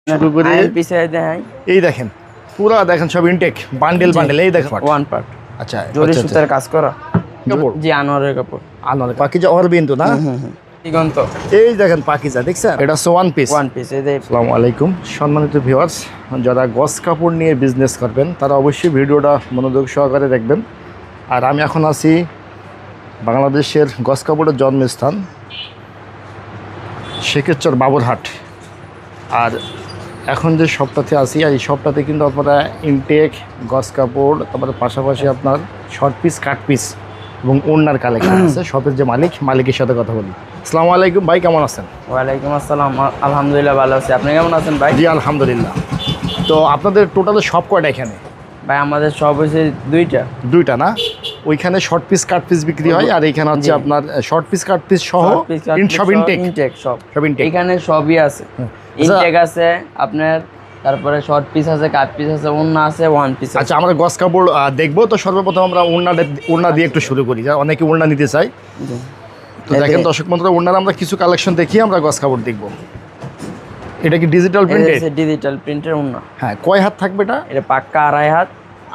শুরু করে পিছিয়ে দেখাই। এই দেখেন পুরা দেখেন সব ইনটেক বান্ডেল বান্ডেল এই দেখেন ওয়ান পার্ট আচ্ছা জরি সুতার কাজ করা কাপড় জি আনোয়ারের কাপড় আনোয়ার পাকিজা অরবিন্দু না দিগন্ত এই দেখেন পাকিজা দেখছেন এটা হচ্ছে ওয়ান পিস এই যে আসসালামু আলাইকুম সম্মানিত ভিউয়ার্স যারা গস কাপড় নিয়ে বিজনেস করবেন তারা অবশ্যই ভিডিওটা মনোযোগ সহকারে দেখবেন। আর আমি এখন আছি বাংলাদেশের গস কাপড়ের জন্মস্থান শেখেরচর বাবুরহাট। আর এখন যে শপটাতে আছি আর এই শপটাতে কিন্তু আপনারা ইনটেক গস কাপড় তারপরে পাশাপাশি আপনার শর্ট পিস কাট পিস এবং ওড়নার কালেকশন আছে। শপের যে মালিকের সাথে কথা বলি। আসসালামু আলাইকুম ভাই, কেমন আছেন? ওয়ালাইকুম আসসালাম, আলহামদুলিল্লাহ ভালো আছি। আপনি কেমন আছেন ভাই? জি আলহামদুলিল্লাহ। তো আপনাদের টোটাল শপ কয়টা এখানে? ভাই আমাদের সব হচ্ছে দুইটা না? ওইখানে শর্ট পিস কাট পিস বিক্রি হয় আর এইখানে হচ্ছে আপনার শর্ট পিস কাট পিস সহ সব ইনটেক সব ইনটেক এখানে সবই আছে। ইনটেক আছে আপনার, তারপরে শর্ট পিস আছে, কাট পিস আছে, ওড়না আছে, ওয়ান পিস আছে। আচ্ছা আমরা গস কাপড় দেখবো, তো সর্বপ্রথম আমরা ওড়না দিয়ে একটু শুরু করি, যারা অনেকে ওড়না নিতে চাই। তো দেখেন দর্শক বন্ধুরা, ওড়নার আমরা কিছু কালেকশন দেখিয়ে আমরা গস কাপড় দেখবো। এটা কি ডিজিটাল প্রিন্টেড? ডিজিটাল প্রিন্টের ওড়না। হ্যাঁ, কয় হাত থাকবে এটা? এটা পাক্কা আড়াই হাত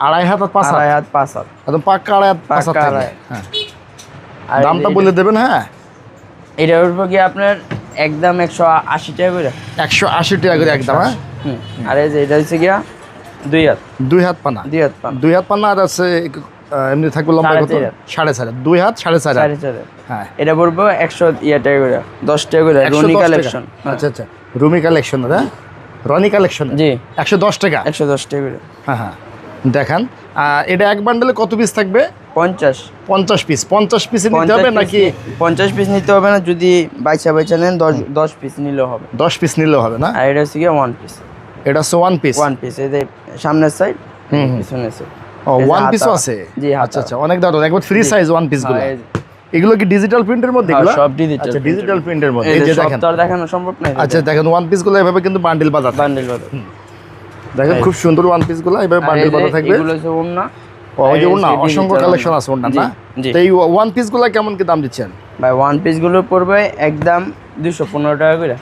আর 5 হাত একদম পাক্কা আড়াই হাত 5 হাত থাকবে। হ্যাঁ, দামটা বলে দেবেন। হ্যাঁ, এটা উঠবো কি আপনার একদম 180 টাকা করে। 180 টাকা করে একদম। হ্যাঁ, আর এই যে এটা হচ্ছে গিয়া দুই হাত পানা। আর আছে এমনি থাকবে লম্বা কত? 4.5 2 হাত 4.5। হ্যাঁ, এটা পড়বো 100 টাকা করে, 10 টাকা করে রনি কালেকশন। আচ্ছা আচ্ছা, রুমি কালেকশন। হ্যাঁ, রনি কালেকশন। জি 110 টাকা। 110 টাকা করে। হ্যাঁ হ্যাঁ, দেখান এটা এক বান্ডেলে কত পিস থাকবে? 50 পিস। 50 পিস নিতে হবে নাকি? 50 পিস নিতে হবে না, যদি বাইচা নেন 10 পিস নিলেও হবে। 10 পিস নিলেও হবে না? আর এটা হচ্ছে গিয়ে ওয়ান পিস। এটা হচ্ছে ওয়ান পিস। এই যে সামনের সাইড, পিছনের সাইড। ও ওয়ান পিসও আছে? জি আচ্ছা আচ্ছা, অনেক দারুণ, একবার ফ্রি সাইজ ওয়ান পিস গুলো। এগুলো কি ডিজিটাল প্রিন্টের মধ্যে? এগুলো সব ডিজিটাল। আচ্ছা, ডিজিটাল প্রিন্টের মধ্যে। এই যে দেখেন, সব তো আর দেখানো সম্ভব না। আচ্ছা দেখেন, ওয়ান পিস গুলো এভাবে কিন্তু বান্ডেল বাঁধা দেখেন, খুব সুন্দর ওয়ান পিস গুলো এভাবে বান্ডেল বাঁধা থাকবে। এগুলো হচ্ছে ওড়না। ওই যে ওড়না, অসংখ্য কালেকশন আছে ওড়না না? তো এই ওয়ান পিস গুলো কেমন কি দাম দিচ্ছেন ভাই? ওয়ান পিস গুলো পড়বে একদম 215 টাকা করে।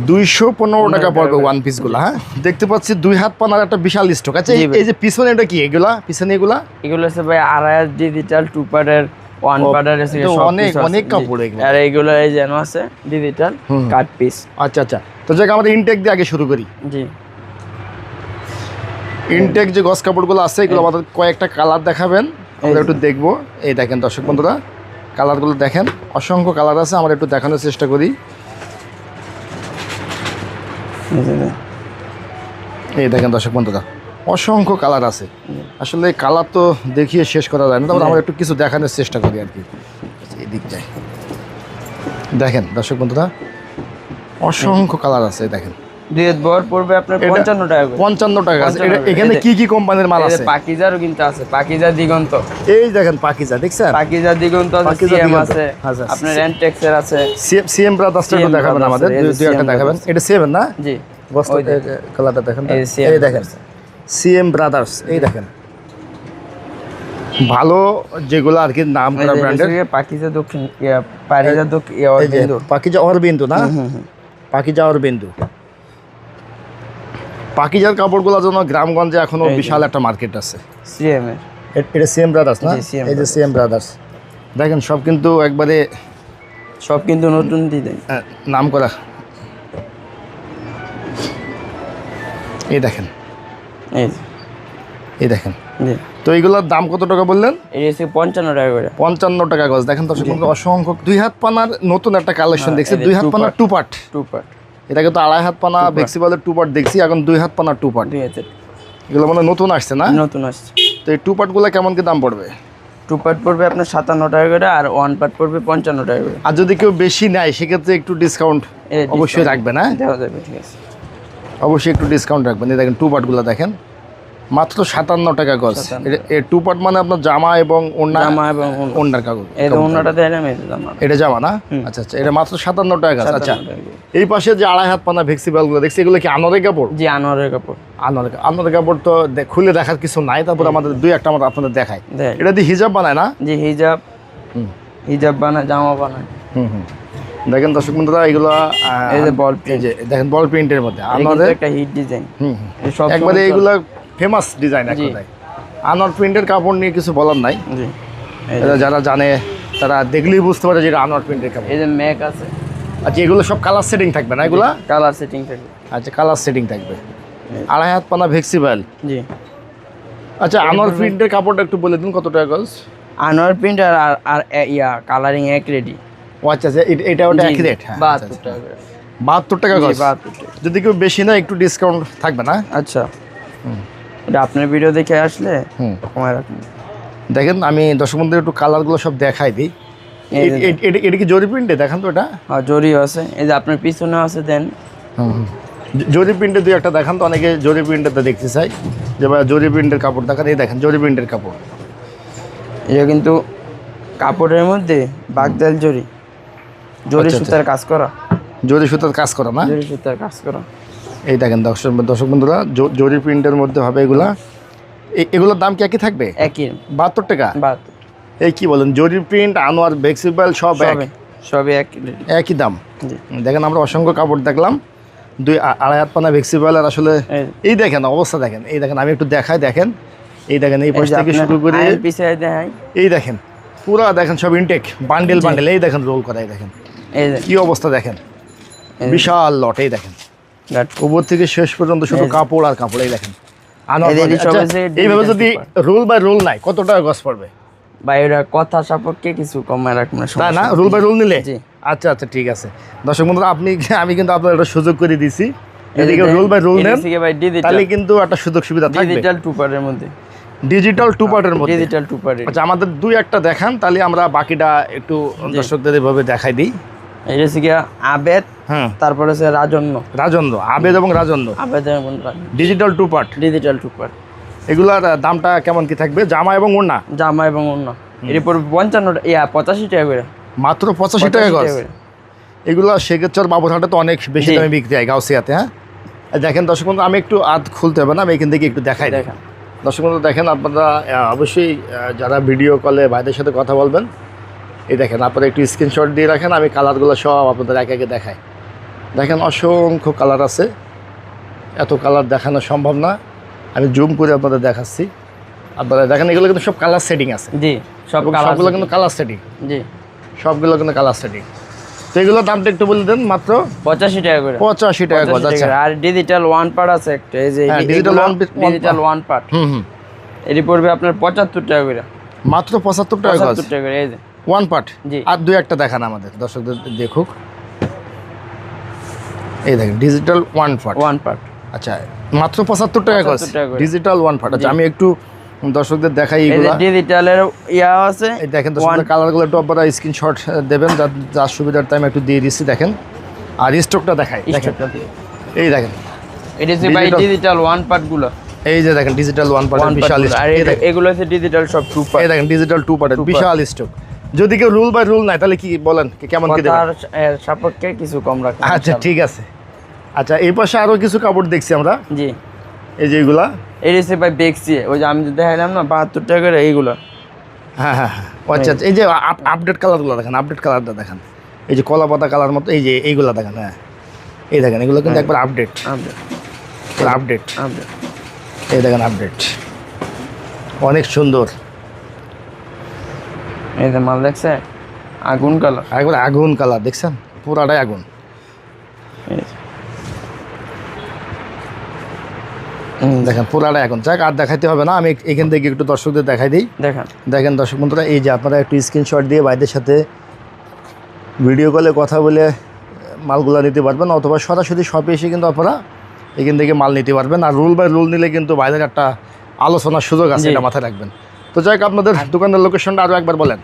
215 টাকা পড়বে ওয়ান পিস গুলো। হ্যাঁ, দেখতে পাচ্ছি 2 হাত পানার একটা বিশাল স্টক আছে। এই যে পিছনে এটা কি? পিছনে এগুলো হচ্ছে ভাই আড়াই হাত ডিজিটাল, 2 পার্টের, 1 পার্টের আছে, অনেক কাপড় এগুলো। আর এইগুলো এই যেন আছে ডিজিটাল কাট পিস। আচ্ছা আচ্ছা, তো যাক আমরা ইনটেক দিয়ে আগে শুরু করি। জি, ইনটেক যে গস কাপড়গুলো আছে এগুলো আমাদের কয়েকটা কালার দেখাবেন, আমরা একটু দেখবো। এই দেখেন দর্শক বন্ধুরা, কালারগুলো দেখেন, অসংখ্য কালার আছে, আমরা একটু দেখানোর চেষ্টা করি। এই দেখেন দর্শক বন্ধুরা, অসংখ্য কালার আছে। আসলে কালার তো দেখিয়ে শেষ করা যায় না, তারপর আমরা একটু কিছু দেখানোর চেষ্টা করি আর কি। এদিক যাই, দেখেন দর্শক বন্ধুরা, অসংখ্য কালার আছে। দেখেন বর পড়বে আপনার 55 টাকা করে। 55 টাকা আছে। এখানে কি কি কোম্পানির মাল আছে? পাকিজারও কিন্তু আছে, পাকিজা দিগন্ত। এই দেখেন পাকিজা, দেখছেন? পাকিজা দিগন্ত আছে, সিএম আছে, আপনার রেন্টেক্সের আছে। সিএম ব্রাদার্সটা একটু দেখাবেন আমাদের, দুই একটা দেখাবেন। এটা সিএম না? জি, ওই কালারটা দেখেন। এই দেখেন সিএম ব্রাদার্স। এই দেখেন ভালো যেগুলো আর কি নাম করা ব্র্যান্ডের। পাকিজা দক্ষিণ পারিজা দক্ষিণ পাকিজা অরবিন্দু না? পাকিজা অরবিন্দু। পাকিজার কাপড়গুলো জন্য গ্রামগঞ্জে এখনো বিশাল একটা মার্কেট আছে। সিএম এটা সিএম ব্রাদার্স না? এই যে সিএম ব্রাদার্স, দেখেন সব কিন্তু একবারে নতুন ডিজাইন নাম করা। এই দেখেন, এই দেখেন। তো এইগুলোর দাম কত টাকা বললেন? এই হচ্ছে 55 টাকা করে। 55 টাকা গজ। দেখেন তো অসংখ্য 2 হাত পানার নতুন একটা কালেকশন দেখছি। 2 হাত পানার 2 পার্ট। এটা কিন্তু 2.5 হাত পানা ফ্লেক্সিবলের 2 পার্ট দেখছি, এখন 2 হাত পানার 2 পার্ট। এগুলো মানে নতুন আসছে না? নতুন আসছে। তো এই 2 পার্টগুলো কেমন কি দাম পড়বে? 2 পার্ট পড়বে আপনার 57 টাকা করে, আর 1 পার্ট পড়বে 55 টাকা করে। আর যদি কেউ বেশি নেয় সেক্ষেত্রে একটু ডিসকাউন্ট অবশ্যই রাখবেন। হ্যাঁ, দেওয়া যাবে, ঠিক আছে, অবশ্যই একটু ডিসকাউন্ট রাখবেন। এই দেখেন 2 পার্টগুলো দেখেন, মাত্র 57 টাকা গজ। এই 2 পার্ট মানে আপনার জামা এবং ওড়নার কাগজ। এটা জামা না? আচ্ছা আচ্ছা, এটা মাত্র 57 টাকা গজ। আচ্ছা, এই পাশে যে 2.5 হাত পানা ভেক্সিবলগুলো দেখছি, এগুলো কি আনোয়ারের কাপড়? জি, আনোয়ারের কাপড়। আনোয়ারের কাপড় তো খুলে দেখার কিছু নাই, তারপর আমাদের 2 একটা আমরা আপনাদের দেখাই। এটা দিয়ে হিজাব বানায় না? জি, হিজাব বানায়, জামা বানায়। দেখেন দর্শক বন্ধুরা এগুলো এই যে বল এই যে দেখেন বল প্রিন্টের মধ্যে আমাদের আমাদের একটা হিট ডিজাইন সব একবারে এইগুলো ফেমাস ডিজাইন একবারে আনোয়ার প্রিন্টের কাপড় নিয়ে কিছু বলার নাই। জি এটা যারা জানে তারা দেখলেই বুঝতে পারে যে এটা আনোয়ার প্রিন্টের কাপড়। এই যে ম্যাক আছে। আচ্ছা এগুলো সব কালার সেটিং থাকবে না এগুলা? কালার সেটিং থাকবে। আচ্ছা কালার সেটিং থাকবে, 2.5 হাত পানা ফ্লেক্সিবল। জি আচ্ছা আনোয়ার প্রিন্টের কাপড়টা একটু বলে দিন কত টাকা গজ? আনোয়ার প্রিন্ট আর ইয়া কালারিং এক রেডি। ও আচ্ছা এটা ওটা একই রেট? হ্যাঁ 72 টাকা। 72 টাকা গজ। 72 টাকা। যদি কেউ বেশি না একটু ডিসকাউন্ট থাকবে না? আচ্ছা এটা আপনার ভিডিও দেখে আসলে কমায় রাখুন। দেখেন আমি দর্শক বন্ধুদের একটু কালারগুলো সব দেখাই দিই। এটা কি জরি প্রিন্টে দেখান তো? এটা হ্যাঁ জরিও আছে। এই যে আপনার পিছনে আছে দেন জরি প্রিন্টে দুই একটা দেখান তো, অনেকে জরি প্রিন্টেতে দেখতে চাই যে ভাই জরি প্রিন্টের কাপড় দেখান। এই দেখেন জরি প্রিন্টের কাপড়। এটা কিন্তু কাপড়ের মধ্যে বাগদাল জরি সুতার কাজ করা। জরি সুতার কাজ করা না? জরি সুতার কাজ করা। এই দেখেন দর্শক বন্ধুরা জরি প্রিন্টের মধ্যে হবে এগুলা। এগুলোর দাম কি একই থাকবে? একই 72 টাকা। 72। এই কি বলেন, জরি প্রিন্ট আনোয়ার ফ্লেক্সিবল সবই একই দাম। দেখেন আমরা অসংখ্য কাপড় দেখলাম, 2.5 হাত পানা ফ্লেক্সিবল। আর আসলে এই দেখেন অবস্থা দেখেন, এই দেখেন আমি একটু দেখাই। দেখেন এই দেখেন এই পাশ থেকে শুরু করে এই দেখেন পুরা দেখেন সব ইনটেক বান্ডেল। এই দেখেন রোল করা, এই দেখেন কি অবস্থা দেখেন, বিশাল লট। এই দেখেন উপর থেকে শেষ পর্যন্ত শুধু কাপড় আর কাপড়। এই দেখেন এইভাবে যদি রোল বাই রোল নাই কত টাকা গজ পড়বে? বাইরে কথা সাপেক্ষে কিছু কমায় রাখবেন, তাই না? রোল বাই রোল নিলে আচ্ছা আচ্ছা ঠিক আছে। দর্শক বন্ধুরা আমি কিন্তু আপনার একটা সুযোগ করে দিছি, এদিকে রোল বাই রোল নেন তাহলে কিন্তু একটা সুযোগ সুবিধা থাকবে। ডিজিটাল 2 পার্টের মধ্যে, ডিজিটাল 2 পার্টের মধ্যে, ডিজিটাল 2 পার্ট। আচ্ছা আমাদের দুই একটা দেখান তাহলে আমরা বাকিটা একটু দর্শকদের এভাবে দেখাই দিই। এটা হচ্ছে কি আবেদ, তারপরে হচ্ছে রাজন্য, আবেদ এবং রাজন্য, আবেদ এবং ডিজিটাল 2 পার্ট। ডিজিটাল 2 পার্ট এগুলার দামটা কেমন কি থাকবে? জামা এবং ওড়না? জামা এবং ওড়না এরপর 85 টাকা করে। মাত্র 85 টাকা গজ। এগুলো শেখেরচর বাবুরহাটে তো অনেক বেশি দামে বিক্রি হয়, গাউসিয়াতে। হ্যাঁ দেখেন দর্শক বন্ধু, আমি একটু খুলতে হবে না, আমি এখান থেকে একটু দেখাই। দেখেন দর্শক বন্ধু দেখেন, আপনারা অবশ্যই যারা ভিডিও কলে ভাইদের সাথে কথা বলবেন, এই দেখেন আপনারা একটু স্ক্রিনশট দিয়ে রাখেন, আমি কালারগুলো সব আপনাদের একে একে দেখাই। দেখেন অসংখ্য কালার আছে, এত কালার দেখানো সম্ভব না, আমি জুম করে আপনাদের দেখাচ্ছি। আপনারা দেখেন এগুলো কিন্তু সব কালার সেটিং আছে। জি সবগুলো কিন্তু কালার সেটিং। জি সবগুলো কিন্তু কালার সেটিং। তো এগুলোর দামটা একটু বলে দেন। মাত্র 85 টাকা করে। 85 টাকা গজ। আচ্ছা আর ডিজিটাল 1 পার্ট আছে একটা, এই যে ডিজিটাল 1 পার্ট এরই পড়বে আপনার 75 টাকা করে। মাত্র 75 টাকা গজ। 75 টাকা করে এই যে 1 পার্ট। জি আর দুই একটা দেখান আমাদের দর্শকদের দেখুক। এই দেখেন ডিজিটাল 1 পার্ট। আচ্ছা মাত্র 75 টাকা গজ, ডিজিটাল 1 পার্ট। আচ্ছা আমি একটু দর্শকদের দেখাই এইগুলা। ডিজিটালের আছে, এই দেখেন দর্শকদের কালারগুলো একটু আপনারা স্ক্রিনশট দেবেন, যার সুবিধার টাইম একটু দিয়ে দিচ্ছি। দেখেন আর স্টকটা দেখাই। দেখেন এই দেখেন এটা হচ্ছে ভাই ডিজিটাল 1 পার্ট গুলো। এই যে দেখেন ডিজিটাল 1 পার্ট বিশাল স্টক। আর এগুলো হচ্ছে ডিজিটাল সব 2 পার্ট। এই দেখেন ডিজিটাল 2 পার্টের বিশাল স্টক। যদি কেউ রুল বাই রুল নাই তাহলে কি বলেন, কেমন কি দেবেন? তার সাপেক্ষে কিছু কম রাখুন। আচ্ছা ঠিক আছে। আচ্ছা এই পাশে আরো কিছু কাপড় দেখছি আমরা। জি এই যে এগুলা এই হচ্ছে ভাই বেক্সি, ওই যে আমি দেখাইলাম না 72 টাকা করে এইগুলো। হ্যাঁ হ্যাঁ আচ্ছা এই যে আপডেট কালারগুলো দেখেন, আপডেট কালারটা দেখেন, এই যে কলা পাতা কালার মতো, এই যে এইগুলা দেখেন। হ্যাঁ এই দেখেন এগুলো কিন্তু একবার আপডেট। এই দেখেন আপডেট, অনেক সুন্দর। এই যে মাল দেখছে আগুন কালার, একবার আগুন কালার দেখছেন, পুরাটাই আগুন। দেখেন পুরাটাই আগুন। যাক আর দেখাইতে হবে না, আমি এখান থেকে একটু দর্শকদের দেখাই দিই। দেখেন দর্শক বন্ধুরা, এই যে আপনারা একটু স্ক্রিনশট দিয়ে ভাইদের সাথে ভিডিও কলে কথা বলে মালগুলো নিতে পারবেন, অথবা সরাসরি শপে এসে কিন্তু আপনারা এখান থেকে মাল নিতে পারবেন। আর রুল বাই রুল নিলে কিন্তু ভাইদের একটা আলোচনার সুযোগ আছে, এটা মাথায় রাখবেন। তো যাক আপনাদের দোকানের লোকেশনটা আরও একবার বলেন।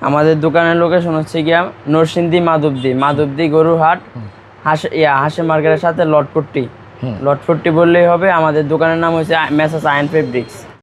আমাদের দোকানের লোকেশন হচ্ছে গিয়া নরসিংদী মাধবদী গরুহাট, হাসে মার্কেটের সাথে লটপট্টি বললেই হবে। আমাদের দোকানের নাম হচ্ছে মেসার্স আয়ন ফেব্রিক্স।